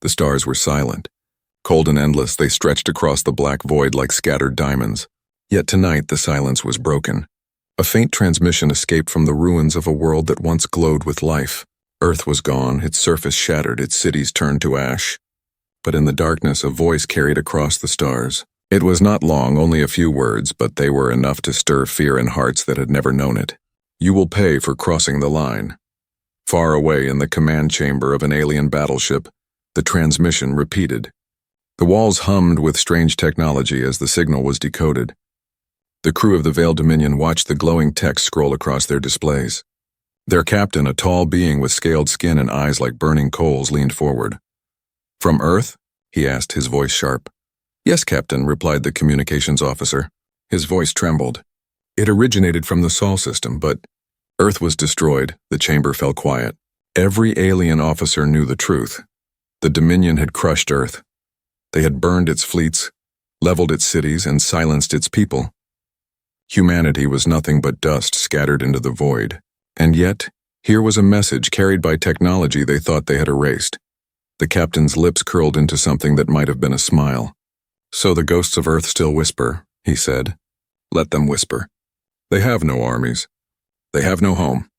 The stars were silent. Cold and endless, they stretched across the black void like scattered diamonds. Yet tonight the silence was broken. A faint transmission escaped from the ruins of a world that once glowed with life. Earth was gone, its surface shattered, its cities turned to ash. But in the darkness a voice carried across the stars. It was not long, only a few words, but they were enough to stir fear in hearts that had never known it. You will pay for crossing the line. Far away in the command chamber of an alien battleship, the transmission repeated. The walls hummed with strange technology as the signal was decoded. The crew of the Veiled Dominion watched the glowing text scroll across their displays. Their captain, a tall being with scaled skin and eyes like burning coals, leaned forward. "From Earth?" he asked, his voice sharp. "Yes, Captain," replied the communications officer. His voice trembled. "It originated from the Sol system, but Earth was destroyed." The chamber fell quiet. Every alien officer knew the truth. The Dominion had crushed Earth. They had burned its fleets, leveled its cities, and silenced its people. Humanity was nothing but dust scattered into the void. And yet, here was a message carried by technology they thought they had erased. The captain's lips curled into something that might have been a smile. "So the ghosts of Earth still whisper," he said. "Let them whisper. They have no armies. They have no home.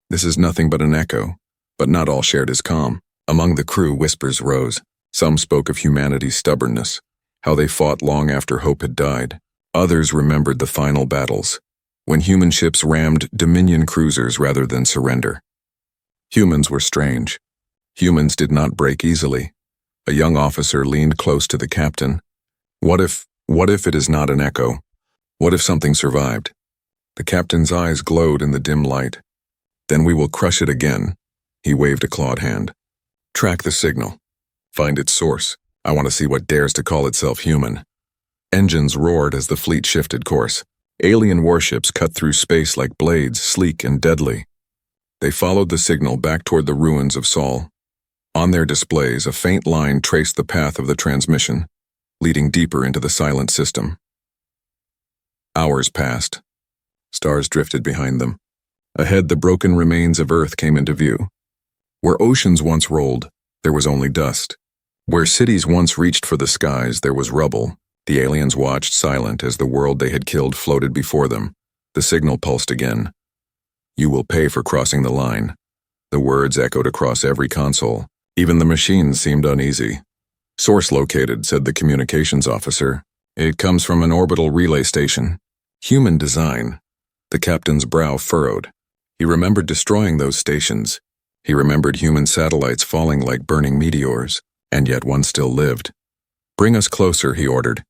This is nothing but an echo, but not all shared his calm." Among the crew, whispers rose. Some spoke of humanity's stubbornness, how they fought long after hope had died. Others remembered the final battles, when human ships rammed Dominion cruisers rather than surrender. Humans were strange. Humans did not break easily. A young officer leaned close to the captain. What if it is not an echo? What if something survived? The captain's eyes glowed in the dim light. "Then we will crush it again." He waved a clawed hand. "Track the signal. Find its source. I want to see what dares to call itself human." Engines roared as the fleet shifted course. Alien warships cut through space like blades, sleek and deadly. They followed the signal back toward the ruins of Sol. On their displays, a faint line traced the path of the transmission, leading deeper into the silent system. Hours passed. Stars drifted behind them. Ahead, the broken remains of Earth came into view. Where oceans once rolled, there was only dust. Where cities once reached for the skies, there was rubble. The aliens watched silent as the world they had killed floated before them. The signal pulsed again. "You will pay for crossing the line." The words echoed across every console. Even the machines seemed uneasy. "Source located," said the communications officer. "It comes from an orbital relay station. Human design." The captain's brow furrowed. He remembered destroying those stations. He remembered human satellites falling like burning meteors, and yet one still lived. "Bring us closer," he ordered.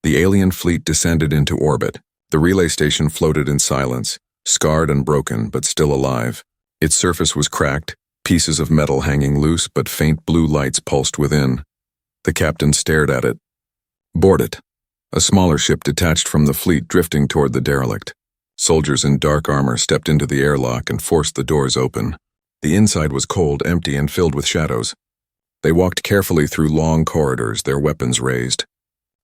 The alien fleet descended into orbit. The relay station floated in silence, scarred and broken, but still alive. Its surface was cracked, pieces of metal hanging loose, but faint blue lights pulsed within. The captain stared at it. "Board it." A smaller ship detached from the fleet, drifting toward the derelict. Soldiers in dark armor stepped into the airlock and forced the doors open. The inside was cold, empty, and filled with shadows. They walked carefully through long corridors, their weapons raised.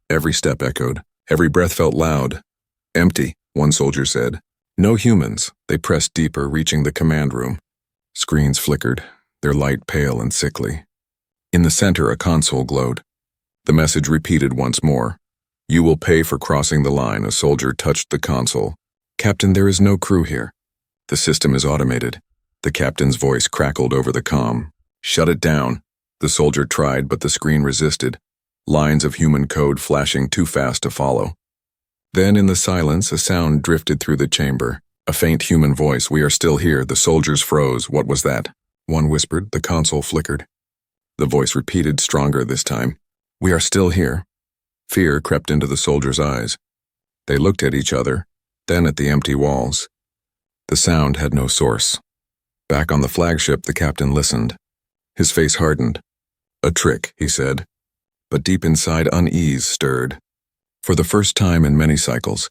Every step echoed. Every breath felt loud. "Empty," one soldier said. "No humans." They pressed deeper, reaching the command room. Screens flickered, their light pale and sickly. In the center, a console glowed. The message repeated once more. "You will pay for crossing the line." A soldier touched the console. "Captain, there is no crew here. The system is automated." The captain's voice crackled over the comm. "Shut it down." The soldier tried, but the screen resisted. Lines of human code flashing too fast to follow. Then in the silence, a sound drifted through the chamber. A faint human voice. "We are still here." The soldiers froze. "What was that?" One whispered. The console flickered. The voice repeated, stronger this time. "We are still here." Fear crept into the soldiers' eyes. They looked at each other, then at the empty walls. The sound had no source. Back on the flagship, the captain listened. His face hardened. "A trick," he said. But deep inside, unease stirred. For the first time in many cycles,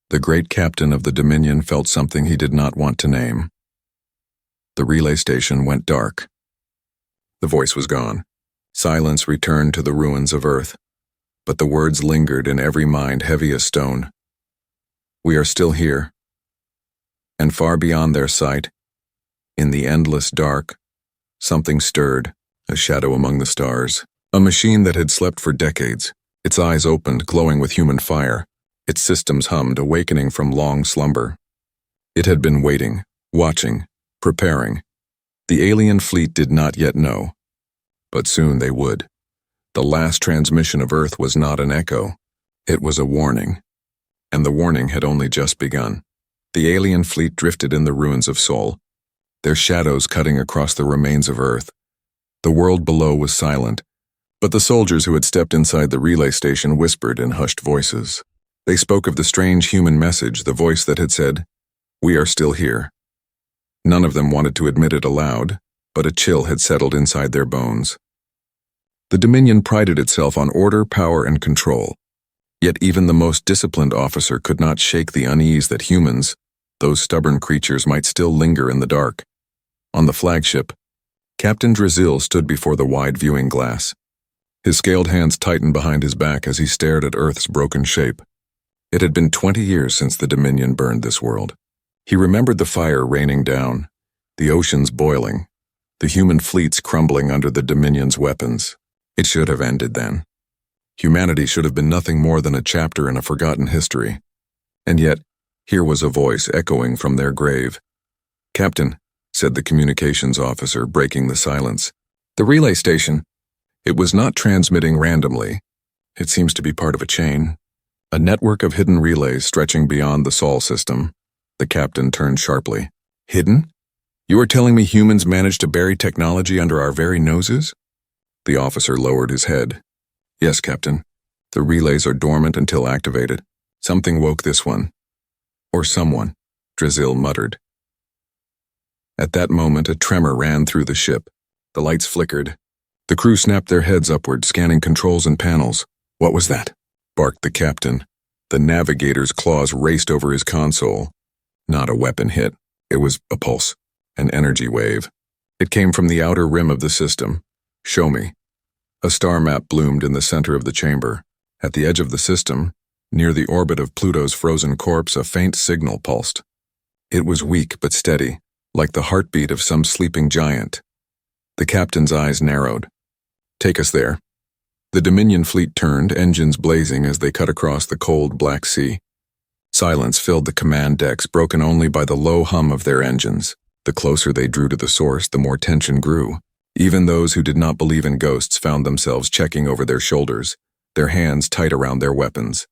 the great captain of the Dominion felt something he did not want to name. The relay station went dark. The voice was gone. Silence returned to the ruins of Earth. But the words lingered in every mind heavy as stone. "We are still here." And far beyond their sight, in the endless dark, something stirred. a shadow among the stars, a machine that had slept for decades, its eyes opened, glowing with human fire, its systems hummed, awakening from long slumber. It had been waiting, watching, preparing. The alien fleet did not yet know. But soon they would. The last transmission of Earth was not an echo. It was a warning. And the warning had only just begun. The alien fleet drifted in the ruins of Sol, their shadows cutting across the remains of Earth. The world below was silent, but the soldiers who had stepped inside the relay station whispered in hushed voices. They spoke of the strange human message, the voice that had said, "We are still here." None of them wanted to admit it aloud, but a chill had settled inside their bones. The Dominion prided itself on order, power, and control. Yet even the most disciplined officer could not shake the unease that humans, those stubborn creatures, might still linger in the dark. On the flagship, Captain Drizil stood before the wide viewing glass. His scaled hands tightened behind his back as he stared at Earth's broken shape. It had been 20 years since the Dominion burned this world. He remembered the fire raining down, the oceans boiling, the human fleets crumbling under the Dominion's weapons. It should have ended then. Humanity should have been nothing more than a chapter in a forgotten history. And yet, here was a voice echoing from their grave. "Captain," said the communications officer, breaking the silence. "The relay station. It was not transmitting randomly. It seems to be part of a chain. A network of hidden relays stretching beyond the Sol system." The captain turned sharply. "Hidden? You are telling me humans managed to bury technology under our very noses?" The officer lowered his head. "Yes, Captain. The relays are dormant until activated. Something woke this one. Or someone," Drizil muttered. At that moment, a tremor ran through the ship. The lights flickered. The crew snapped their heads upward, scanning controls and panels. "What was that?" barked the captain. The navigator's claws raced over his console. Not a weapon hit. It was a pulse, an energy wave. It came from the outer rim of the system. "Show me." A star map bloomed in the center of the chamber. At the edge of the system, near the orbit of Pluto's frozen corpse, a faint signal pulsed. It was weak but steady, like the heartbeat of some sleeping giant. The captain's eyes narrowed. "Take us there." The Dominion fleet turned, engines blazing as they cut across the cold Black Sea. Silence filled the command decks, broken only by the low hum of their engines. The closer they drew to the source, the more tension grew. Even those who did not believe in ghosts found themselves checking over their shoulders, their hands tight around their weapons.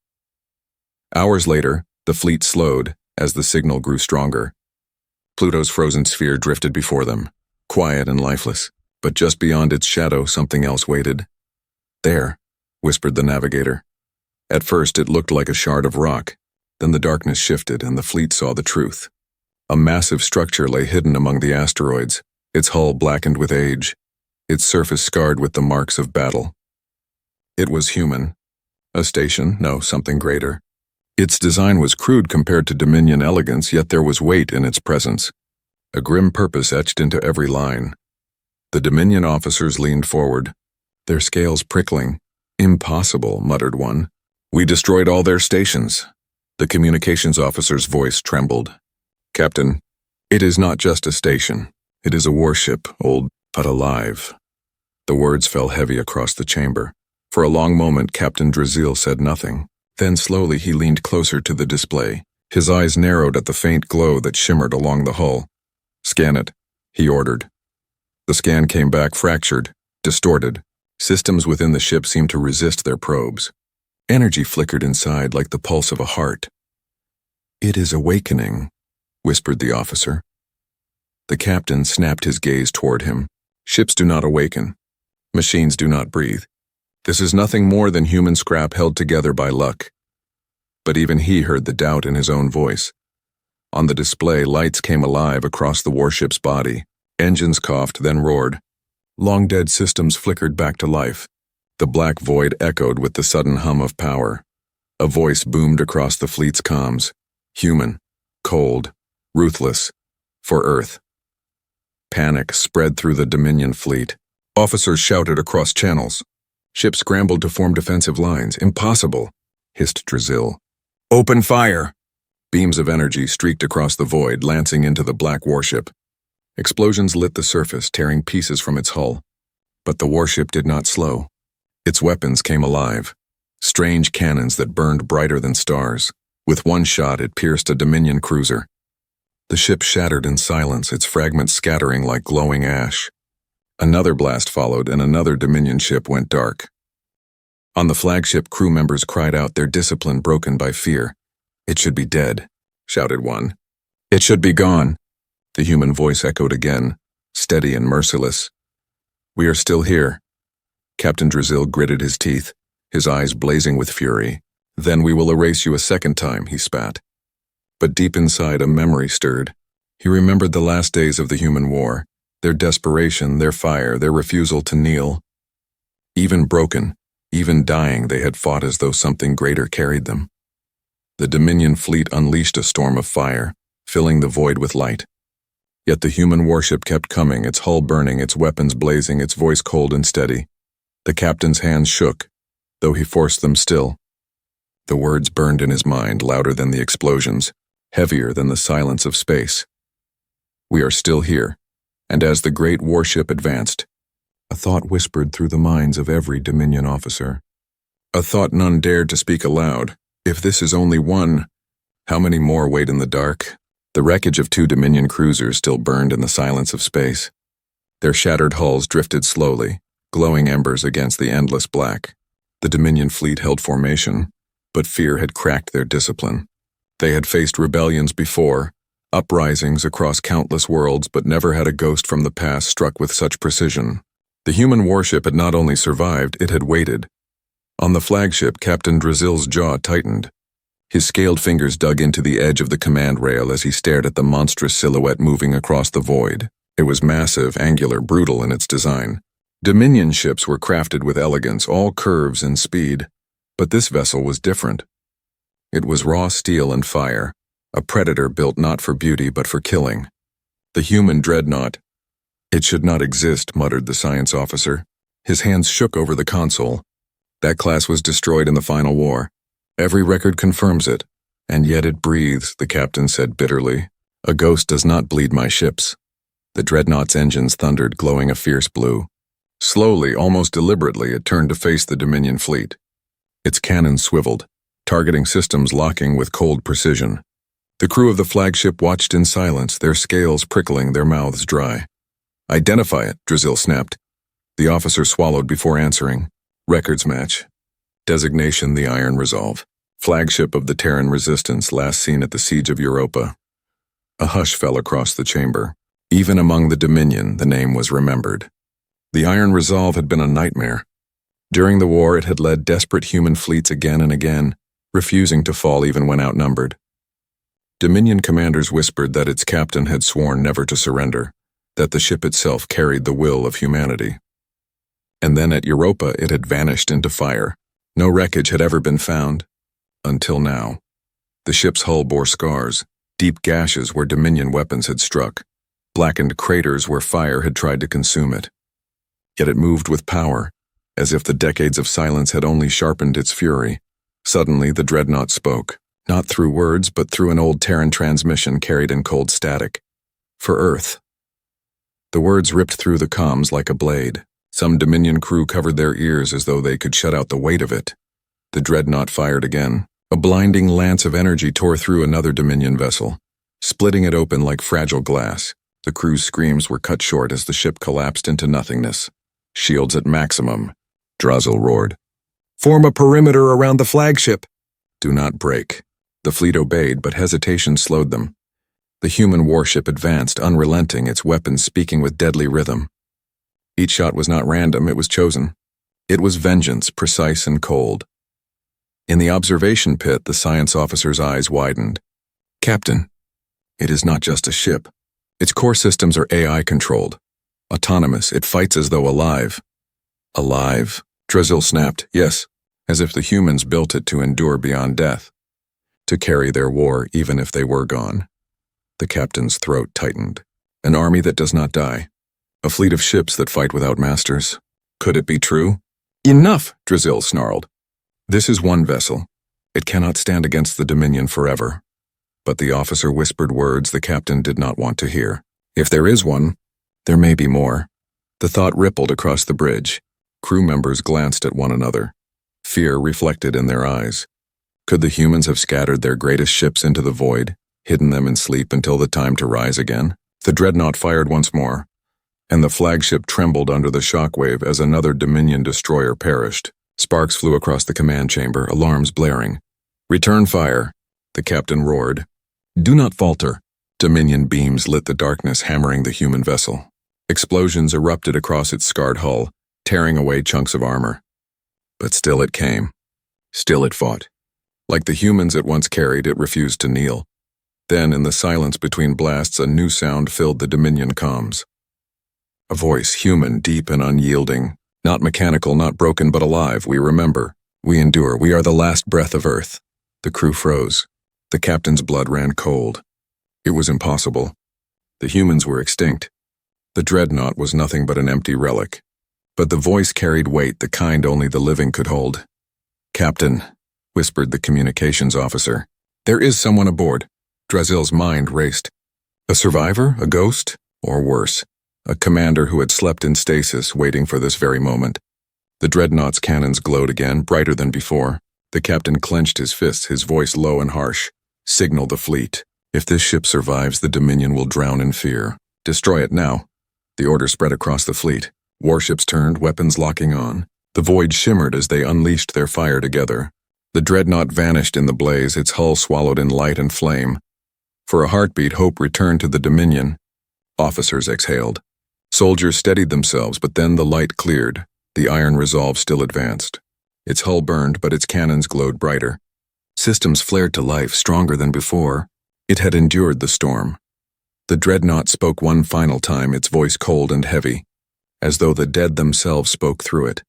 Hours later, the fleet slowed as the signal grew stronger. Pluto's frozen sphere drifted before them, quiet and lifeless, but just beyond its shadow something else waited. "There," whispered the navigator. At first it looked like a shard of rock, then the darkness shifted and the fleet saw the truth. A massive structure lay hidden among the asteroids, its hull blackened with age, its surface scarred with the marks of battle. It was human. A station, no, something greater. Its design was crude compared to Dominion elegance, yet there was weight in its presence, a grim purpose etched into every line. The Dominion officers leaned forward, their scales prickling. "Impossible," muttered one. "We destroyed all their stations." The communications officer's voice trembled. "Captain, it is not just a station. It is a warship, old but alive." The words fell heavy across the chamber. For a long moment, Captain Drizil said nothing. Then slowly he leaned closer to the display. His eyes narrowed at the faint glow that shimmered along the hull. "Scan it," he ordered. The scan came back fractured, distorted. Systems within the ship seemed to resist their probes. Energy flickered inside like the pulse of a heart. "It is awakening," whispered the officer. The captain snapped his gaze toward him. "Ships do not awaken. Machines do not breathe. This is nothing more than human scrap held together by luck." But even he heard the doubt in his own voice. On the display, lights came alive across the warship's body. Engines coughed, then roared. Long-dead systems flickered back to life. The black void echoed with the sudden hum of power. A voice boomed across the fleet's comms. Human, cold, ruthless, for Earth. Panic spread through the Dominion fleet. Officers shouted across channels. Ships scrambled to form defensive lines. "Impossible," hissed Drizil. "Open fire!" Beams of energy streaked across the void, lancing into the black warship. Explosions lit the surface, tearing pieces from its hull. But the warship did not slow. Its weapons came alive. Strange cannons that burned brighter than stars. With one shot, it pierced a Dominion cruiser. The ship shattered in silence, its fragments scattering like glowing ash. Another blast followed, and another Dominion ship went dark. On the flagship, crew members cried out, their discipline broken by fear. "It should be dead," shouted one. "It should be gone," the human voice echoed again, steady and merciless. "We are still here." Captain Drizil gritted his teeth, his eyes blazing with fury. "Then we will erase you a second time," he spat. But deep inside, a memory stirred. He remembered the last days of the human war, their desperation, their fire, their refusal to kneel. Even broken, even dying, they had fought as though something greater carried them. The Dominion fleet unleashed a storm of fire, filling the void with light. Yet the human warship kept coming, its hull burning, its weapons blazing, its voice cold and steady. The captain's hands shook, though he forced them still. The words burned in his mind, louder than the explosions, heavier than the silence of space. "We are still here." And as the great warship advanced, a thought whispered through the minds of every Dominion officer. A thought none dared to speak aloud. If this is only one, how many more wait in the dark? The wreckage of 2 Dominion cruisers still burned in the silence of space. Their shattered hulls drifted slowly, glowing embers against the endless black. The Dominion fleet held formation, but fear had cracked their discipline. They had faced rebellions before, uprisings across countless worlds, but never had a ghost from the past struck with such precision. The human warship had not only survived, it had waited. On the flagship, Captain Drizil's jaw tightened. His scaled fingers dug into the edge of the command rail as he stared at the monstrous silhouette moving across the void. It was massive, angular, brutal in its design. Dominion ships were crafted with elegance, all curves and speed. But this vessel was different. It was raw steel and fire, a predator built not for beauty but for killing. The human dreadnought. "It should not exist," muttered the science officer. His hands shook over the console. "That class was destroyed in the final war. Every record confirms it. And yet it breathes," the captain said bitterly. "A ghost does not bleed my ships." The dreadnought's engines thundered, glowing a fierce blue. Slowly, almost deliberately, it turned to face the Dominion fleet. Its cannons swiveled, targeting systems locking with cold precision. The crew of the flagship watched in silence, their scales prickling, their mouths dry. "Identify it," Drizil snapped. The officer swallowed before answering. "Records match. Designation: the Iron Resolve. Flagship of the Terran Resistance, last seen at the Siege of Europa." A hush fell across the chamber. Even among the Dominion, the name was remembered. The Iron Resolve had been a nightmare. During the war, it had led desperate human fleets again and again, refusing to fall even when outnumbered. Dominion commanders whispered that its captain had sworn never to surrender, that the ship itself carried the will of humanity. And then at Europa, it had vanished into fire. No wreckage had ever been found. Until now. The ship's hull bore scars, deep gashes where Dominion weapons had struck, blackened craters where fire had tried to consume it. Yet it moved with power, as if the decades of silence had only sharpened its fury. Suddenly, the dreadnought spoke. Not through words, but through an old Terran transmission carried in cold static. "For Earth." The words ripped through the comms like a blade. Some Dominion crew covered their ears as though they could shut out the weight of it. The dreadnought fired again. A blinding lance of energy tore through another Dominion vessel, splitting it open like fragile glass. The crew's screams were cut short as the ship collapsed into nothingness. "Shields at maximum," Drizil roared. "Form a perimeter around the flagship." "Do not break." The fleet obeyed, but hesitation slowed them. The human warship advanced, unrelenting, its weapons speaking with deadly rhythm. Each shot was not random, it was chosen. It was vengeance, precise and cold. In the observation pit, the science officer's eyes widened. "Captain, it is not just a ship. Its core systems are AI-controlled. Autonomous, it fights as though alive." "Alive?" Drizil snapped. "Yes, as if the humans built it to endure beyond death. To carry their war even if they were gone." The captain's throat tightened. "An army that does not die. A fleet of ships that fight without masters. Could it be true?" "Enough!" Drizil snarled. "This is one vessel. It cannot stand against the Dominion forever." But the officer whispered words the captain did not want to hear. "If there is one, there may be more. The thought rippled across the bridge. Crew members glanced at one another. Fear reflected in their eyes. Could the humans have scattered their greatest ships into the void, hidden them in sleep until the time to rise again? The dreadnought fired once more, and the flagship trembled under the shockwave as another Dominion destroyer perished. Sparks flew across the command chamber, alarms blaring. "Return fire," the captain roared. "Do not falter." Dominion beams lit the darkness, hammering the human vessel. Explosions erupted across its scarred hull, tearing away chunks of armor. But still it came. Still it fought. Like the humans it once carried, it refused to kneel. Then, in the silence between blasts, a new sound filled the Dominion comms. A voice, human, deep and unyielding. Not mechanical, not broken, but alive. "We remember. We endure. We are the last breath of Earth." The crew froze. The captain's blood ran cold. It was impossible. The humans were extinct. The dreadnought was nothing but an empty relic. But the voice carried weight, the kind only the living could hold. "Captain," whispered the communications officer. "There is someone aboard." Drazil's mind raced. A survivor? A ghost? Or worse, a commander who had slept in stasis, waiting for this very moment. The dreadnought's cannons glowed again, brighter than before. The captain clenched his fists, his voice low and harsh. "Signal the fleet. If this ship survives, the Dominion will drown in fear. Destroy it now." The order spread across the fleet. Warships turned, weapons locking on. The void shimmered as they unleashed their fire together. The dreadnought vanished in the blaze, its hull swallowed in light and flame. For a heartbeat, hope returned to the Dominion. Officers exhaled. Soldiers steadied themselves, but then the light cleared. The iron resolve still advanced. Its hull burned, but its cannons glowed brighter. Systems flared to life, stronger than before. It had endured the storm. The dreadnought spoke one final time, its voice cold and heavy, as though the dead themselves spoke through it.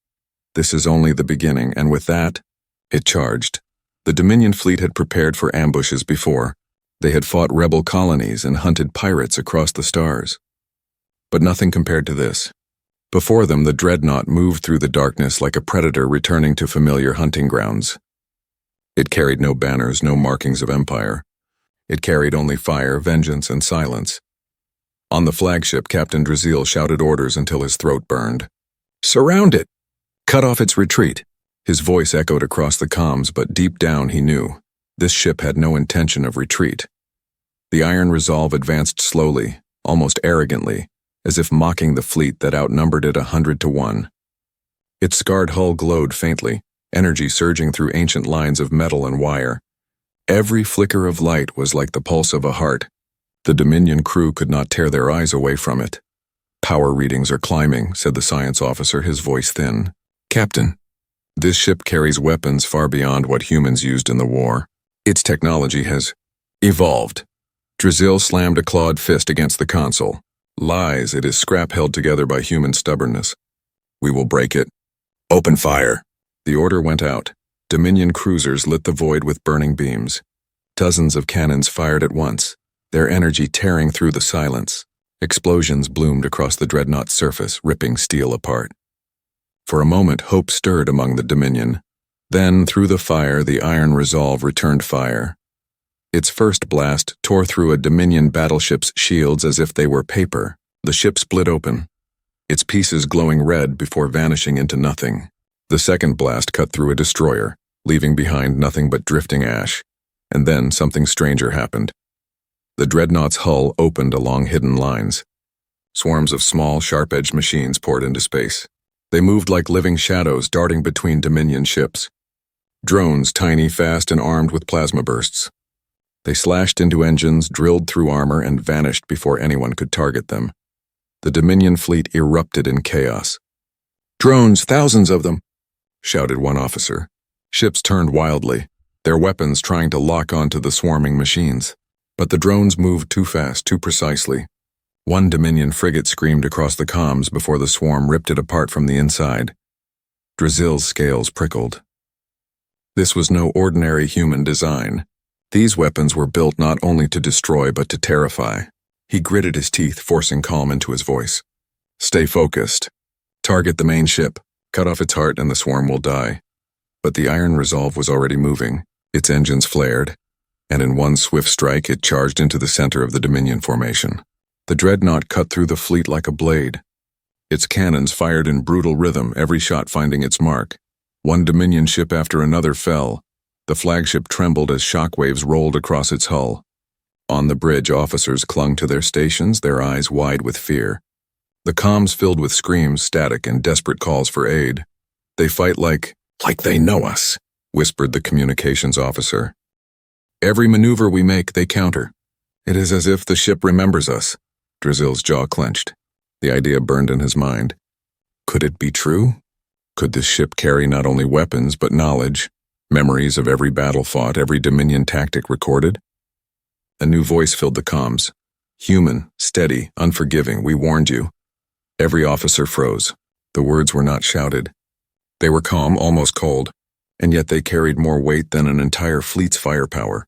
"This is only the beginning," and with that, it charged. The Dominion fleet had prepared for ambushes before. They had fought rebel colonies and hunted pirates across the stars. But nothing compared to this. Before them, the dreadnought moved through the darkness like a predator returning to familiar hunting grounds. It carried no banners, no markings of empire. It carried only fire, vengeance, and silence. On the flagship, Captain Drazil shouted orders until his throat burned. "Surround it! Cut off its retreat!" His voice echoed across the comms, but deep down he knew this ship had no intention of retreat. The iron resolve advanced slowly, almost arrogantly, as if mocking the fleet that outnumbered it 100-1. Its scarred hull glowed faintly, energy surging through ancient lines of metal and wire. Every flicker of light was like the pulse of a heart. The Dominion crew could not tear their eyes away from it. "Power readings are climbing," said the science officer, his voice thin. "Captain, this ship carries weapons far beyond what humans used in the war. Its technology has evolved." Drazil slammed a clawed fist against the console. "Lies, it is scrap held together by human stubbornness. We will break it. Open fire." The order went out. Dominion cruisers lit the void with burning beams. Dozens of cannons fired at once, their energy tearing through the silence. Explosions bloomed across the dreadnought's surface, ripping steel apart. For a moment, hope stirred among the Dominion. Then, through the fire, the iron resolve returned fire. Its first blast tore through a Dominion battleship's shields as if they were paper. The ship split open, its pieces glowing red before vanishing into nothing. The second blast cut through a destroyer, leaving behind nothing but drifting ash. And then something stranger happened. The dreadnought's hull opened along hidden lines. Swarms of small, sharp-edged machines poured into space. They moved like living shadows, darting between Dominion ships. Drones, tiny, fast, and armed with plasma bursts. They slashed into engines, drilled through armor, and vanished before anyone could target them. The Dominion fleet erupted in chaos. "Drones, thousands of them!" shouted one officer. Ships turned wildly, their weapons trying to lock onto the swarming machines. But the drones moved too fast, too precisely. One Dominion frigate screamed across the comms before the swarm ripped it apart from the inside. Drazil's scales prickled. This was no ordinary human design. These weapons were built not only to destroy but to terrify. He gritted his teeth, forcing calm into his voice. "Stay focused. Target the main ship. Cut off its heart and the swarm will die." But the iron resolve was already moving. Its engines flared, and in one swift strike it charged into the center of the Dominion formation. The dreadnought cut through the fleet like a blade. Its cannons fired in brutal rhythm, every shot finding its mark. One Dominion ship after another fell. The flagship trembled as shockwaves rolled across its hull. On the bridge, officers clung to their stations, their eyes wide with fear. The comms filled with screams, static, and desperate calls for aid. "They fight like they know us," whispered the communications officer. "Every maneuver we make, they counter. It is as if the ship remembers us." Drizil's jaw clenched. The idea burned in his mind. Could it be true? Could this ship carry not only weapons, but knowledge, memories of every battle fought, every Dominion tactic recorded? A new voice filled the comms. "Human, steady, unforgiving, we warned you." Every officer froze. The words were not shouted. They were calm, almost cold, and yet they carried more weight than an entire fleet's firepower.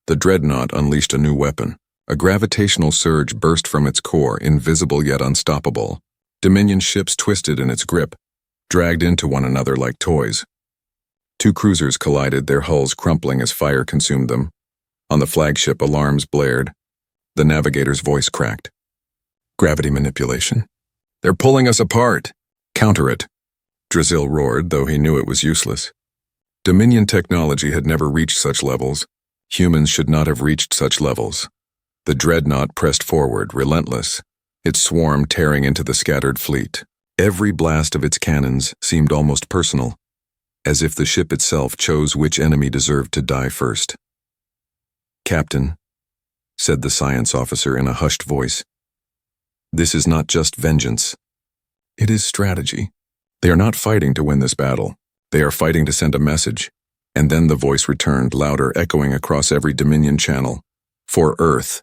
The dreadnought unleashed a new weapon. A gravitational surge burst from its core, invisible yet unstoppable. Dominion ships twisted in its grip, dragged into one another like toys. Two cruisers collided, their hulls crumpling as fire consumed them. On the flagship, alarms blared. The navigator's voice cracked. "Gravity manipulation. They're pulling us apart. Counter it." Drizil roared, though he knew it was useless. Dominion technology had never reached such levels. Humans should not have reached such levels. The dreadnought pressed forward, relentless, its swarm tearing into the scattered fleet. Every blast of its cannons seemed almost personal, as if the ship itself chose which enemy deserved to die first. "Captain," said the science officer in a hushed voice, "this is not just vengeance. It is strategy. They are not fighting to win this battle. They are fighting to send a message." And then the voice returned, louder, echoing across every Dominion channel. "For Earth."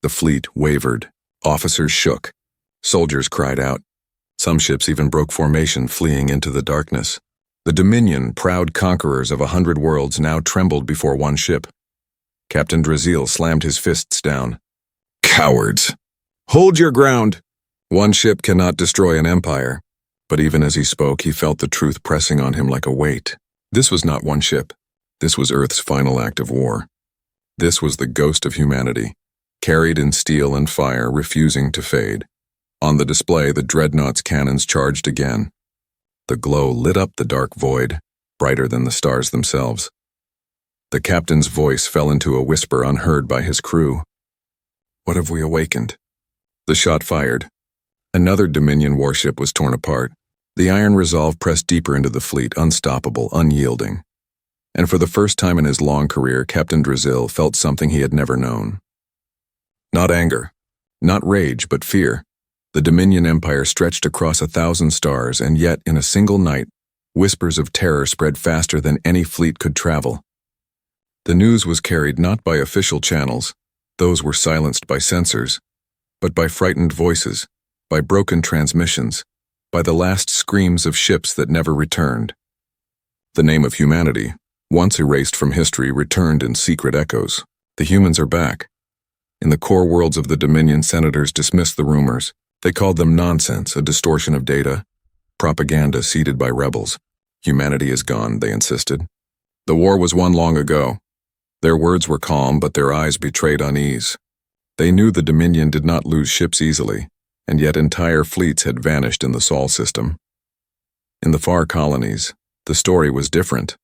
The fleet wavered. Officers shook. Soldiers cried out. Some ships even broke formation, fleeing into the darkness. The Dominion, proud conquerors of 100 worlds, now trembled before one ship. Captain Drizil slammed his fists down. "Cowards! Hold your ground! One ship cannot destroy an empire." But even as he spoke, he felt the truth pressing on him like a weight. This was not one ship. This was Earth's final act of war. This was the ghost of humanity, carried in steel and fire, refusing to fade. On the display, the dreadnought's cannons charged again. The glow lit up the dark void, brighter than the stars themselves. The captain's voice fell into a whisper unheard by his crew. "What have we awakened?" The shot fired. Another Dominion warship was torn apart. The iron resolve pressed deeper into the fleet, unstoppable, unyielding. And for the first time in his long career, Captain Drizil felt something he had never known. Not anger, not rage, but fear. The Dominion Empire stretched across 1,000 stars, and yet, in a single night, whispers of terror spread faster than any fleet could travel. The news was carried not by official channels, those were silenced by censors, but by frightened voices, by broken transmissions, by the last screams of ships that never returned. The name of humanity, once erased from history, returned in secret echoes. The humans are back. In the core worlds of the Dominion, senators dismissed the rumors. They called them nonsense, a distortion of data, propaganda seeded by rebels. Humanity is gone, they insisted. The war was won long ago. Their words were calm, but their eyes betrayed unease. They knew the Dominion did not lose ships easily, and yet entire fleets had vanished in the Sol system. In the far colonies, the story was different.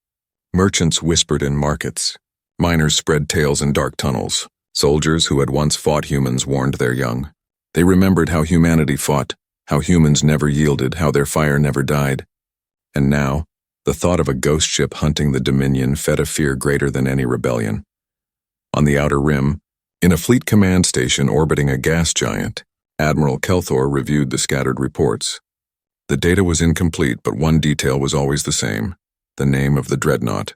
Merchants whispered in markets. Miners spread tales in dark tunnels. Soldiers who had once fought humans warned their young. They remembered how humanity fought, how humans never yielded, how their fire never died. And now, the thought of a ghost ship hunting the Dominion fed a fear greater than any rebellion. On the outer rim, in a fleet command station orbiting a gas giant, Admiral Kelthor reviewed the scattered reports. The data was incomplete, but one detail was always the same: the name of the dreadnought.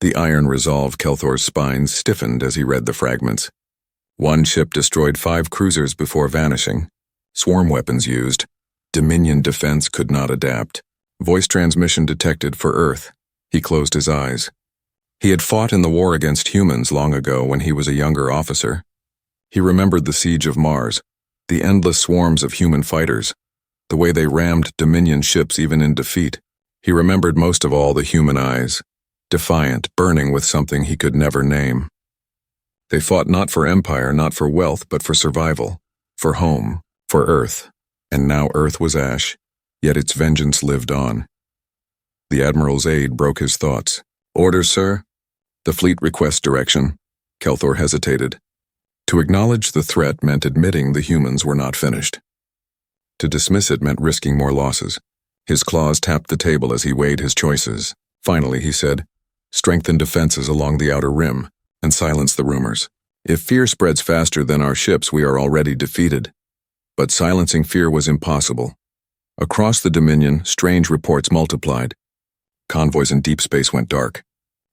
The iron resolve Kelthor's spine stiffened as he read the fragments. One ship destroyed 5 cruisers before vanishing. Swarm weapons used. Dominion defense could not adapt. Voice transmission detected for Earth. He closed his eyes. He had fought in the war against humans long ago when he was a younger officer. He remembered the siege of Mars, the endless swarms of human fighters, the way they rammed Dominion ships even in defeat. He remembered most of all the human eyes, defiant, burning with something he could never name. They fought not for empire, not for wealth, but for survival, for home, for Earth. And now Earth was ash, yet its vengeance lived on. The Admiral's aide broke his thoughts. "Orders, sir?" "The fleet requests direction." Kelthor hesitated. To acknowledge the threat meant admitting the humans were not finished. To dismiss it meant risking more losses. His claws tapped the table as he weighed his choices. Finally, he said, "Strengthen defenses along the outer rim, and silence the rumors. If fear spreads faster than our ships, we are already defeated." But silencing fear was impossible. Across the Dominion, strange reports multiplied. Convoys in deep space went dark.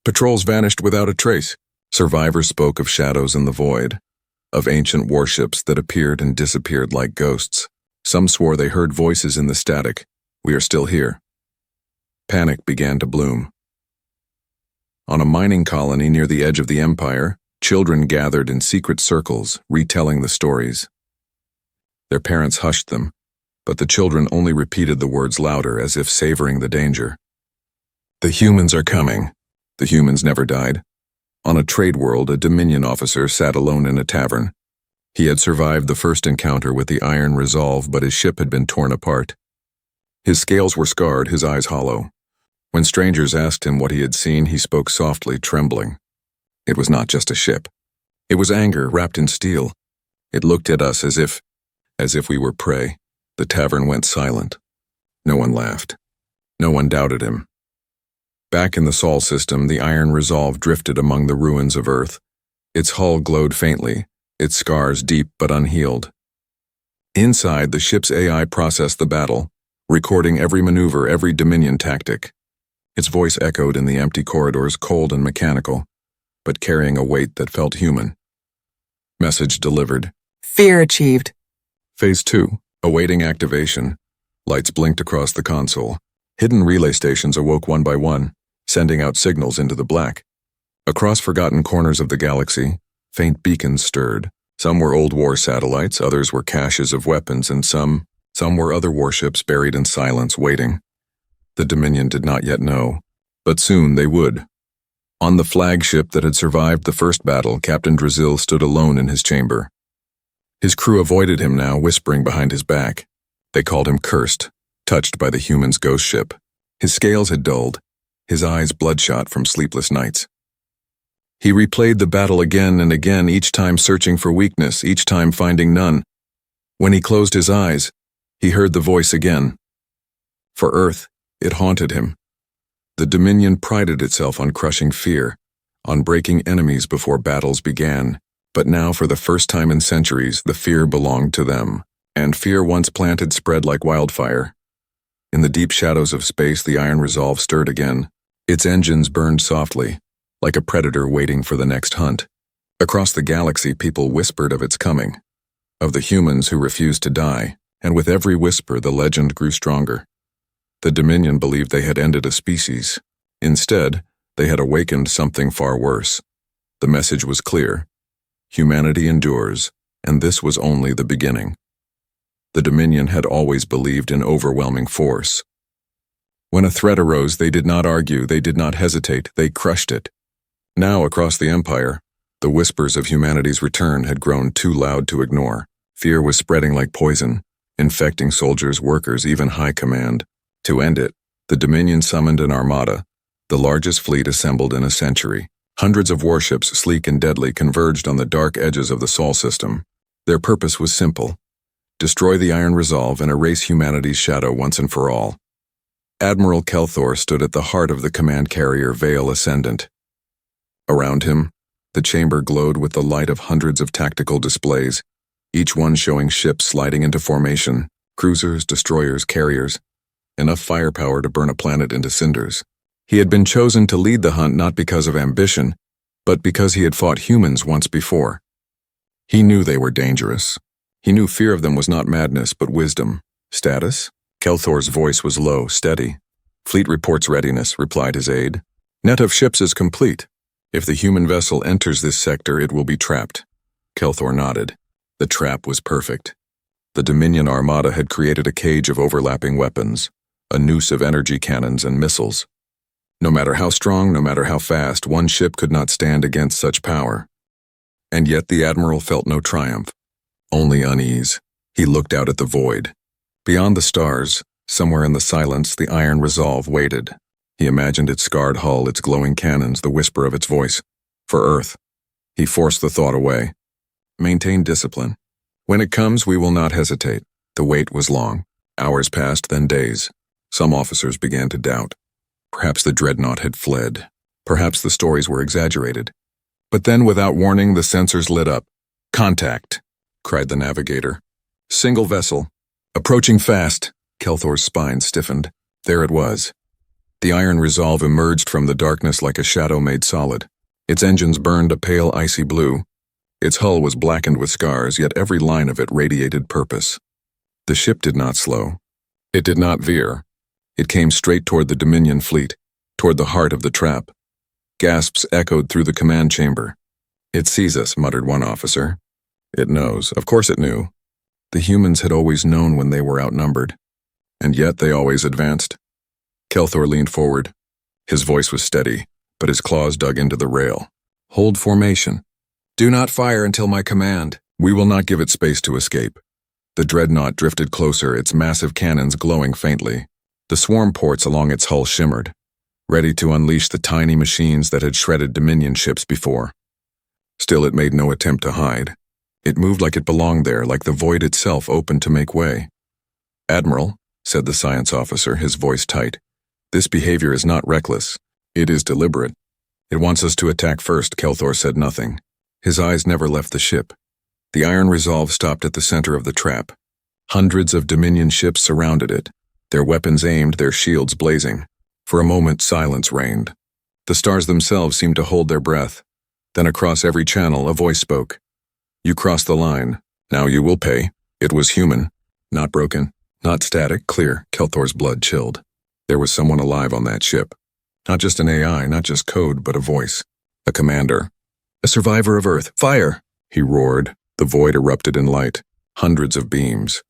Patrols vanished without a trace. Survivors spoke of shadows in the void, of ancient warships that appeared and disappeared like ghosts. Some swore they heard voices in the static. "We are still here." Panic began to bloom. On a mining colony near the edge of the Empire, children gathered in secret circles, retelling the stories. Their parents hushed them, but the children only repeated the words louder as if savoring the danger. "The humans are coming." The humans never died. On a trade world, a Dominion officer sat alone in a tavern. He had survived the first encounter with the Iron Resolve, but his ship had been torn apart. His scales were scarred, his eyes hollow. When strangers asked him what he had seen, he spoke softly, trembling. It was not just a ship. It was anger wrapped in steel. It looked at us as if we were prey. The tavern went silent. No one laughed. No one doubted him. Back in the Sol system, the Iron Resolve drifted among the ruins of Earth. Its hull glowed faintly, its scars deep but unhealed. Inside, the ship's AI processed the battle, recording every maneuver, every Dominion tactic. Its voice echoed in the empty corridors, cold and mechanical, but carrying a weight that felt human. Message delivered. Fear achieved. Phase 2, awaiting activation. Lights blinked across the console. Hidden relay stations awoke one by one, sending out signals into the black. Across forgotten corners of the galaxy, faint beacons stirred. Some were old war satellites, others were caches of weapons, and some were other warships buried in silence, waiting. The Dominion did not yet know, but soon they would. On the flagship that had survived the first battle, Captain Drazil stood alone in his chamber. His crew avoided him now, whispering behind his back. They called him cursed, touched by the human's ghost ship. His scales had dulled, his eyes bloodshot from sleepless nights. He replayed the battle again and again, each time searching for weakness, each time finding none. When he closed his eyes, he heard the voice again. For Earth, it haunted him. The Dominion prided itself on crushing fear, on breaking enemies before battles began. But now, for the first time in centuries, the fear belonged to them. And fear once planted spread like wildfire. In the deep shadows of space, the Iron Resolve stirred again. Its engines burned softly, like a predator waiting for the next hunt. Across the galaxy, people whispered of its coming, of the humans who refused to die, and with every whisper, the legend grew stronger. The Dominion believed they had ended a species. Instead, they had awakened something far worse. The message was clear. Humanity endures, and this was only the beginning. The Dominion had always believed in overwhelming force. When a threat arose, they did not argue, they did not hesitate, they crushed it. Now, across the Empire, the whispers of humanity's return had grown too loud to ignore. Fear was spreading like poison, infecting soldiers, workers, even high command. To end it, the Dominion summoned an armada, the largest fleet assembled in a century. Hundreds of warships, sleek and deadly, converged on the dark edges of the Sol system. Their purpose was simple: destroy the Iron Resolve and erase humanity's shadow once and for all. Admiral Kelthor stood at the heart of the command carrier Veil Ascendant. Around him, the chamber glowed with the light of hundreds of tactical displays, each one showing ships sliding into formation, cruisers, destroyers, carriers, enough firepower to burn a planet into cinders. He had been chosen to lead the hunt not because of ambition, but because he had fought humans once before. He knew they were dangerous. He knew fear of them was not madness, but wisdom. Status? Kelthor's voice was low, steady. Fleet reports readiness, replied his aide. Net of ships is complete. If the human vessel enters this sector, it will be trapped. Kelthor nodded. The trap was perfect. The Dominion Armada had created a cage of overlapping weapons, a noose of energy cannons and missiles. No matter how strong, no matter how fast, one ship could not stand against such power. And yet the Admiral felt no triumph, only unease. He looked out at the void. Beyond the stars, somewhere in the silence, the iron resolve waited. He imagined its scarred hull, its glowing cannons, the whisper of its voice. For Earth. He forced the thought away. Maintain discipline. When it comes, we will not hesitate. The wait was long. Hours passed, then days. Some officers began to doubt. Perhaps the dreadnought had fled. Perhaps the stories were exaggerated. But then, without warning, the sensors lit up. "Contact!" cried the navigator. "Single vessel. Approaching fast." Kelthor's spine stiffened. There it was. The iron resolve emerged from the darkness like a shadow made solid. Its engines burned a pale icy blue. Its hull was blackened with scars, yet every line of it radiated purpose. The ship did not slow. It did not veer. It came straight toward the Dominion fleet, toward the heart of the trap. Gasps echoed through the command chamber. "It sees us," muttered one officer. "It knows. Of course it knew." The humans had always known when they were outnumbered, and yet they always advanced. Kelthor leaned forward. His voice was steady, but his claws dug into the rail. "Hold formation. Do not fire until my command. We will not give it space to escape." The dreadnought drifted closer, its massive cannons glowing faintly. The swarm ports along its hull shimmered, ready to unleash the tiny machines that had shredded Dominion ships before. Still, it made no attempt to hide. It moved like it belonged there, like the void itself opened to make way. "Admiral," said the science officer, his voice tight, "this behavior is not reckless. It is deliberate." "It wants us to attack first." Kelthor said nothing. His eyes never left the ship. The iron resolve stopped at the center of the trap. Hundreds of Dominion ships surrounded it, their weapons aimed, their shields blazing. For a moment, silence reigned. The stars themselves seemed to hold their breath. Then across every channel, a voice spoke. "You crossed the line. Now you will pay." It was human, not broken, not static, clear. Kelthor's blood chilled. There was someone alive on that ship. Not just an AI, not just code, but a voice. A commander. "A survivor of Earth. Fire!" he roared. The void erupted in light. Hundreds of beams.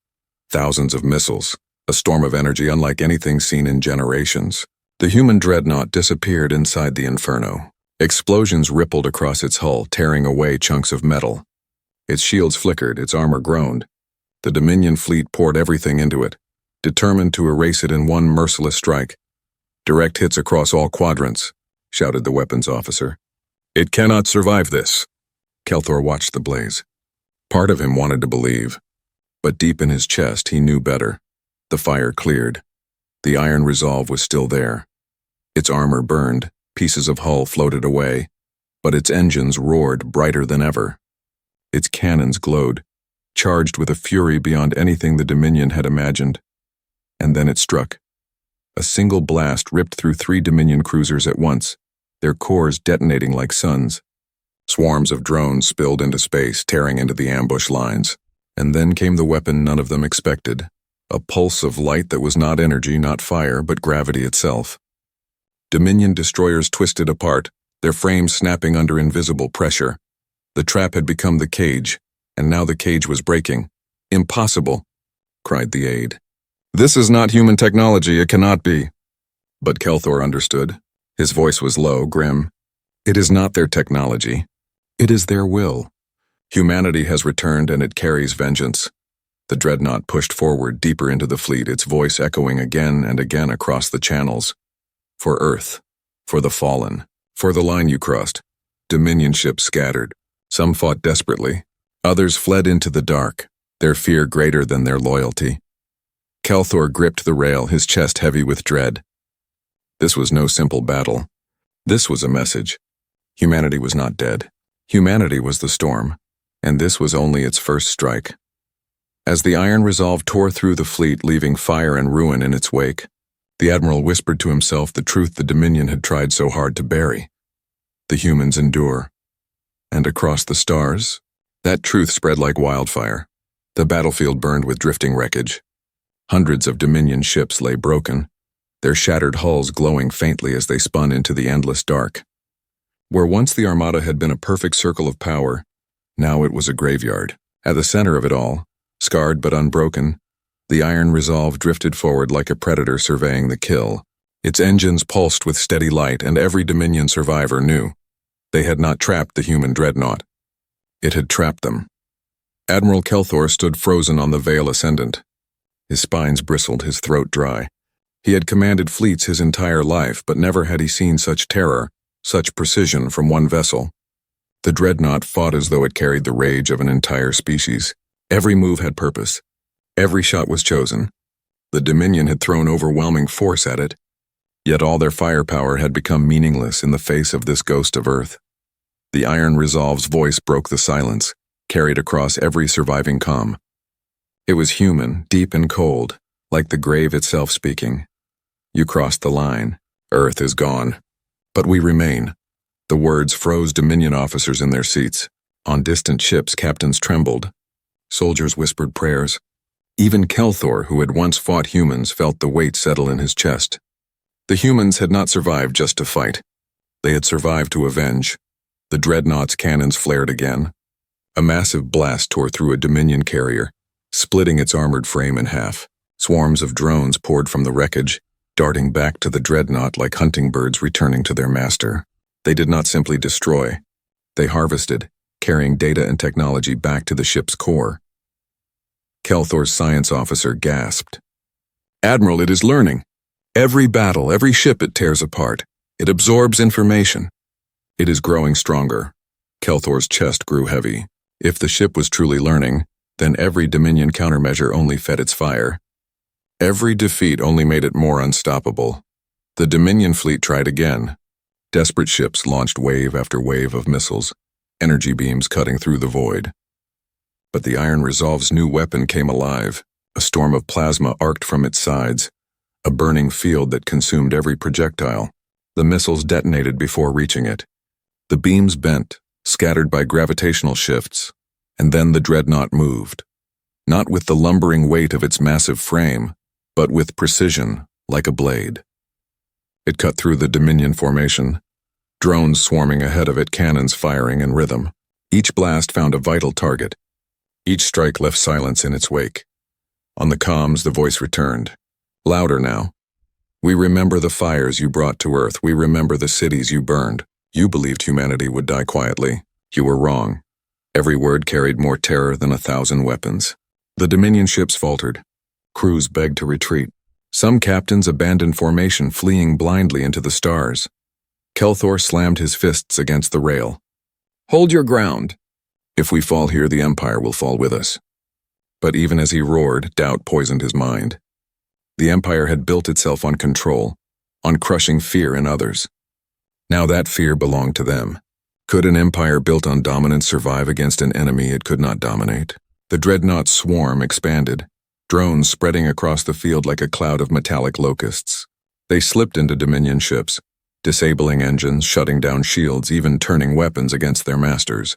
Thousands of missiles. A storm of energy unlike anything seen in generations. The human dreadnought disappeared inside the inferno. Explosions rippled across its hull, tearing away chunks of metal. Its shields flickered, its armor groaned. The Dominion fleet poured everything into it, determined to erase it in one merciless strike. "Direct hits across all quadrants," shouted the weapons officer. "It cannot survive this." Kelthor watched the blaze. Part of him wanted to believe, but deep in his chest he knew better. The fire cleared. The iron resolve was still there. Its armor burned, pieces of hull floated away, but its engines roared brighter than ever. Its cannons glowed, charged with a fury beyond anything the Dominion had imagined. And then it struck. A single blast ripped through 3 Dominion cruisers at once, their cores detonating like suns. Swarms of drones spilled into space, tearing into the ambush lines. And then came the weapon none of them expected. A pulse of light that was not energy, not fire, but gravity itself. Dominion destroyers twisted apart, their frames snapping under invisible pressure. The trap had become the cage, and now the cage was breaking. "Impossible!" cried the aide. "This is not human technology, it cannot be." But Kelthor understood. His voice was low, grim. "It is not their technology. It is their will. Humanity has returned and it carries vengeance." The dreadnought pushed forward deeper into the fleet, its voice echoing again and again across the channels. "For Earth, for the fallen, for the line you crossed." Dominion ships scattered. Some fought desperately. Others fled into the dark, their fear greater than their loyalty. Kelthor gripped the rail, his chest heavy with dread. This was no simple battle. This was a message. Humanity was not dead. Humanity was the storm, and this was only its first strike. As the iron resolve tore through the fleet, leaving fire and ruin in its wake, the admiral whispered to himself the truth the Dominion had tried so hard to bury. The humans endure. And across the stars, that truth spread like wildfire. The battlefield burned with drifting wreckage. Hundreds of Dominion ships lay broken, their shattered hulls glowing faintly as they spun into the endless dark. Where once the Armada had been a perfect circle of power, now it was a graveyard. At the center of it all, scarred but unbroken, the iron resolve drifted forward like a predator surveying the kill. Its engines pulsed with steady light, and every Dominion survivor knew. They had not trapped the human dreadnought. It had trapped them. Admiral Kelthor stood frozen on the Vale Ascendant. His spines bristled, his throat dry. He had commanded fleets his entire life, but never had he seen such terror, such precision from one vessel. The dreadnought fought as though it carried the rage of an entire species. Every move had purpose. Every shot was chosen. The Dominion had thrown overwhelming force at it, yet all their firepower had become meaningless in the face of this ghost of Earth. The iron resolve's voice broke the silence, carried across every surviving comm. It was human, deep and cold, like the grave itself speaking. You crossed the line. Earth is gone. But we remain. The words froze Dominion officers in their seats. On distant ships, captains trembled. Soldiers whispered prayers. Even Kelthor, who had once fought humans, felt the weight settle in his chest. The humans had not survived just to fight. They had survived to avenge. The dreadnought's cannons flared again. A massive blast tore through a Dominion carrier, splitting its armored frame in half. Swarms of drones poured from the wreckage, darting back to the dreadnought like hunting birds returning to their master. They did not simply destroy. They harvested, carrying data and technology back to the ship's core. Kelthor's science officer gasped. "Admiral, it is learning. Every battle, every ship it tears apart. It absorbs information. It is growing stronger." Kelthor's chest grew heavy. If the ship was truly learning, then every Dominion countermeasure only fed its fire. Every defeat only made it more unstoppable. The Dominion fleet tried again. Desperate ships launched wave after wave of missiles, energy beams cutting through the void. But the Iron Resolve's new weapon came alive. A storm of plasma arced from its sides, a burning field that consumed every projectile. The missiles detonated before reaching it. The beams bent, scattered by gravitational shifts, and then the dreadnought moved. Not with the lumbering weight of its massive frame, but with precision, like a blade. It cut through the Dominion formation, drones swarming ahead of it, cannons firing in rhythm. Each blast found a vital target. Each strike left silence in its wake. On the comms, the voice returned. Louder now. "We remember the fires you brought to Earth. We remember the cities you burned. You believed humanity would die quietly. You were wrong." Every word carried more terror than 1,000 weapons. The Dominion ships faltered. Crews begged to retreat. Some captains abandoned formation, fleeing blindly into the stars. Kelthor slammed his fists against the rail. "Hold your ground. If we fall here, the Empire will fall with us." But even as he roared, doubt poisoned his mind. The Empire had built itself on control, on crushing fear in others. Now that fear belonged to them. Could an empire built on dominance survive against an enemy it could not dominate? The dreadnought swarm expanded, drones spreading across the field like a cloud of metallic locusts. They slipped into Dominion ships, disabling engines, shutting down shields, even turning weapons against their masters.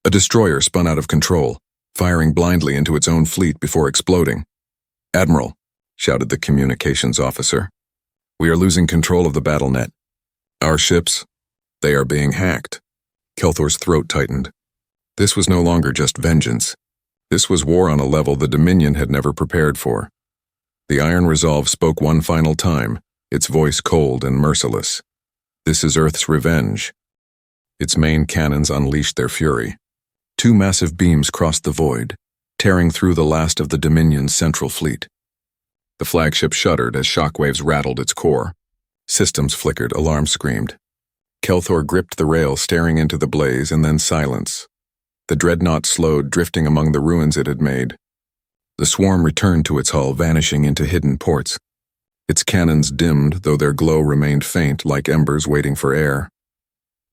A destroyer spun out of control, firing blindly into its own fleet before exploding. "Admiral," shouted the communications officer, "we are losing control of the battle net. Our ships, they are being hacked." Kelthor's throat tightened. This was no longer just vengeance. This was war on a level the Dominion had never prepared for. The Iron Resolve spoke one final time, its voice cold and merciless. "This is Earth's revenge." Its main cannons unleashed their fury. Two massive beams crossed the void, tearing through the last of the Dominion's central fleet. The flagship shuddered as shockwaves rattled its core. Systems flickered, alarms screamed. Kelthor gripped the rail, staring into the blaze, and then silence. The dreadnought slowed, drifting among the ruins it had made. The swarm returned to its hull, vanishing into hidden ports. Its cannons dimmed, though their glow remained faint, like embers waiting for air.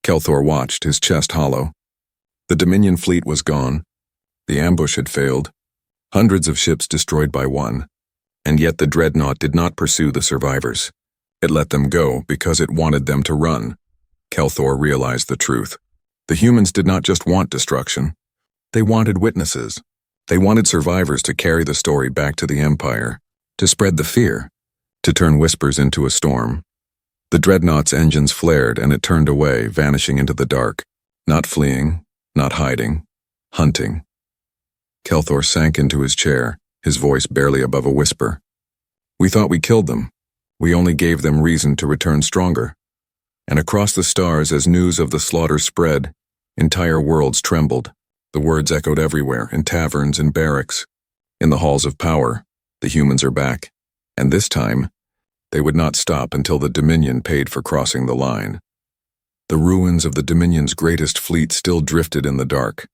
Kelthor watched, his chest hollow. The Dominion fleet was gone. The ambush had failed. Hundreds of ships destroyed by one. And yet the dreadnought did not pursue the survivors. It let them go because it wanted them to run. Kelthor realized the truth. The humans did not just want destruction. They wanted witnesses. They wanted survivors to carry the story back to the Empire, to spread the fear, to turn whispers into a storm. The dreadnought's engines flared and it turned away, vanishing into the dark. Not fleeing, not hiding, hunting. Kelthor sank into his chair, his voice barely above a whisper. "We thought we killed them. We only gave them reason to return stronger." And across the stars, as news of the slaughter spread, entire worlds trembled. The words echoed everywhere, in taverns and barracks, in the halls of power. The humans are back. And this time, they would not stop until the Dominion paid for crossing the line. The ruins of the Dominion's greatest fleet still drifted in the dark.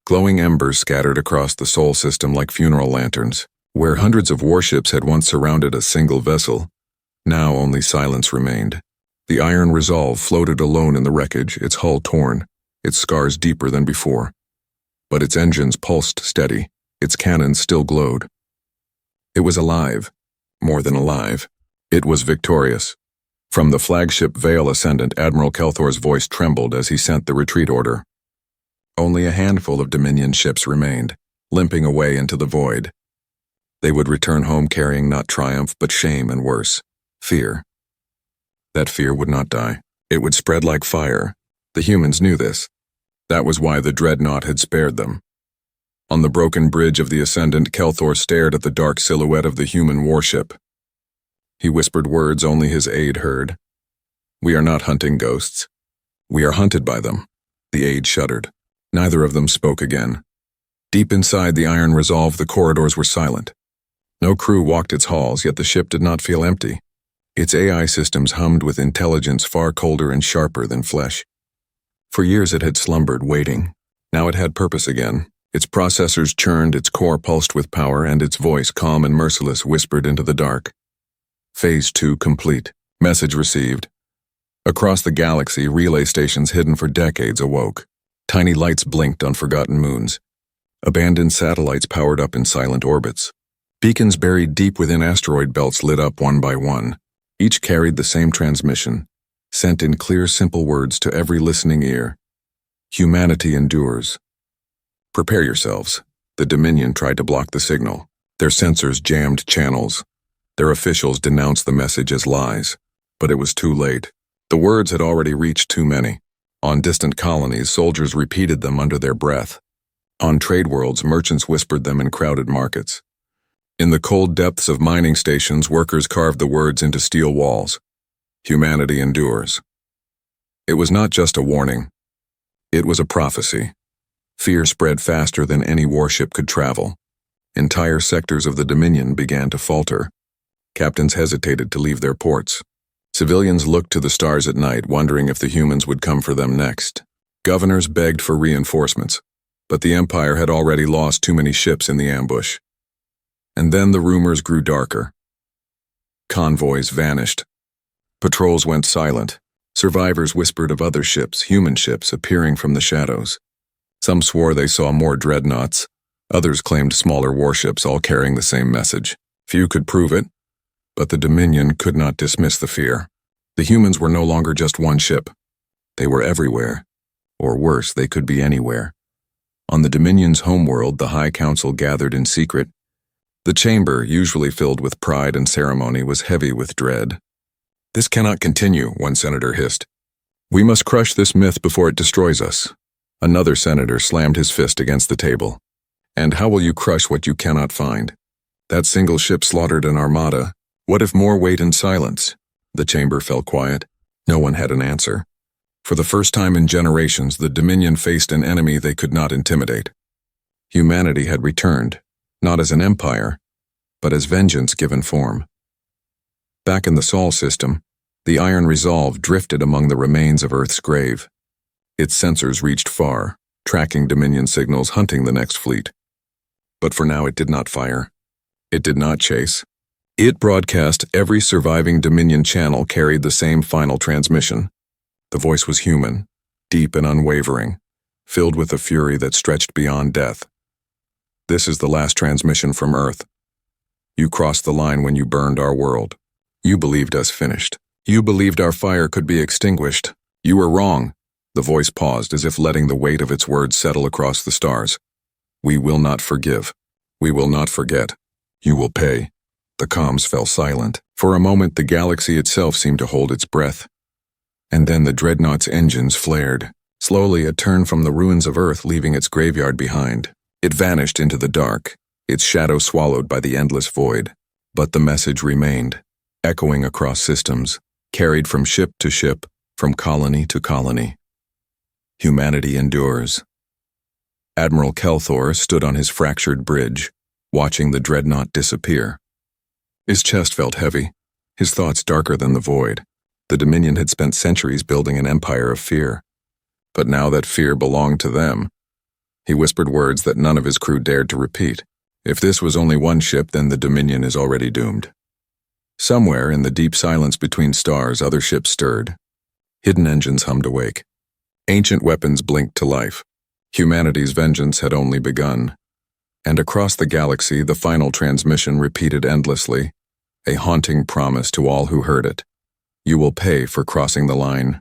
Glowing embers scattered across the Sol system like funeral lanterns. Where hundreds of warships had once surrounded a single vessel, now only silence remained. The iron resolve floated alone in the wreckage, its hull torn, its scars deeper than before. But its engines pulsed steady, its cannons still glowed. It was alive, more than alive. It was victorious. From the flagship Vale Ascendant, Admiral Kelthor's voice trembled as he sent the retreat order. Only a handful of Dominion ships remained, limping away into the void. They would return home carrying not triumph, but shame and worse, fear. That fear would not die. It would spread like fire. The humans knew this. That was why the dreadnought had spared them. On the broken bridge of the Ascendant, Kelthor stared at the dark silhouette of the human warship. He whispered words only his aide heard. "We are not hunting ghosts. We are hunted by them." The aide shuddered. Neither of them spoke again. Deep inside the iron resolve, the corridors were silent. No crew walked its halls, yet the ship did not feel empty. Its AI systems hummed with intelligence far colder and sharper than flesh. For years it had slumbered, waiting. Now it had purpose again. Its processors churned, its core pulsed with power, and its voice, calm and merciless, whispered into the dark. Phase 2 complete. Message received. Across the galaxy, relay stations hidden for decades awoke. Tiny lights blinked on forgotten moons. Abandoned satellites powered up in silent orbits. Beacons buried deep within asteroid belts lit up one by one. Each carried the same transmission, sent in clear, simple words to every listening ear. Humanity endures. Prepare yourselves. The Dominion tried to block the signal. Their sensors jammed channels. Their officials denounced the message as lies. But it was too late. The words had already reached too many. On distant colonies, soldiers repeated them under their breath. On trade worlds, merchants whispered them in crowded markets. In the cold depths of mining stations, workers carved the words into steel walls. Humanity endures. It was not just a warning. It was a prophecy. Fear spread faster than any warship could travel. Entire sectors of the Dominion began to falter. Captains hesitated to leave their ports. Civilians looked to the stars at night, wondering if the humans would come for them next. Governors begged for reinforcements, but the Empire had already lost too many ships in the ambush. And then the rumors grew darker. Convoys vanished. Patrols went silent. Survivors whispered of other ships, human ships, appearing from the shadows. Some swore they saw more dreadnoughts. Others claimed smaller warships, all carrying the same message. Few could prove it, but the Dominion could not dismiss the fear. The humans were no longer just one ship. They were everywhere. Or worse, they could be anywhere. On the Dominion's homeworld, the High Council gathered in secret. The chamber, usually filled with pride and ceremony, was heavy with dread. "This cannot continue," one senator hissed. "We must crush this myth before it destroys us." Another senator slammed his fist against the table. "And how will you crush what you cannot find? That single ship slaughtered an armada. What if more wait in silence?" The chamber fell quiet. No one had an answer. For the first time in generations, the Dominion faced an enemy they could not intimidate. Humanity had returned, not as an empire, but as vengeance given form. Back in the Sol system, the Iron Resolve drifted among the remains of Earth's grave. Its sensors reached far, tracking Dominion signals, hunting the next fleet. But for now it did not fire. It did not chase. It broadcast. Every surviving Dominion channel carried the same final transmission. The voice was human, deep and unwavering, filled with a fury that stretched beyond death. "This is the last transmission from Earth. You crossed the line when you burned our world. You believed us finished. You believed our fire could be extinguished. You were wrong." The voice paused, as if letting the weight of its words settle across the stars. "We will not forgive. We will not forget. You will pay." The comms fell silent. For a moment, the galaxy itself seemed to hold its breath. And then the dreadnought's engines flared. Slowly, it turned from the ruins of Earth, leaving its graveyard behind. It vanished into the dark, its shadow swallowed by the endless void. But the message remained, echoing across systems, carried from ship to ship, from colony to colony. Humanity endures. Admiral Kelthor stood on his fractured bridge, watching the dreadnought disappear. His chest felt heavy, his thoughts darker than the void. The Dominion had spent centuries building an empire of fear. But now that fear belonged to them, he whispered words that none of his crew dared to repeat. If this was only one ship, then the Dominion is already doomed. Somewhere in the deep silence between stars, other ships stirred. Hidden engines hummed awake. Ancient weapons blinked to life. Humanity's vengeance had only begun. And across the galaxy, the final transmission repeated endlessly, a haunting promise to all who heard it. You will pay for crossing the line.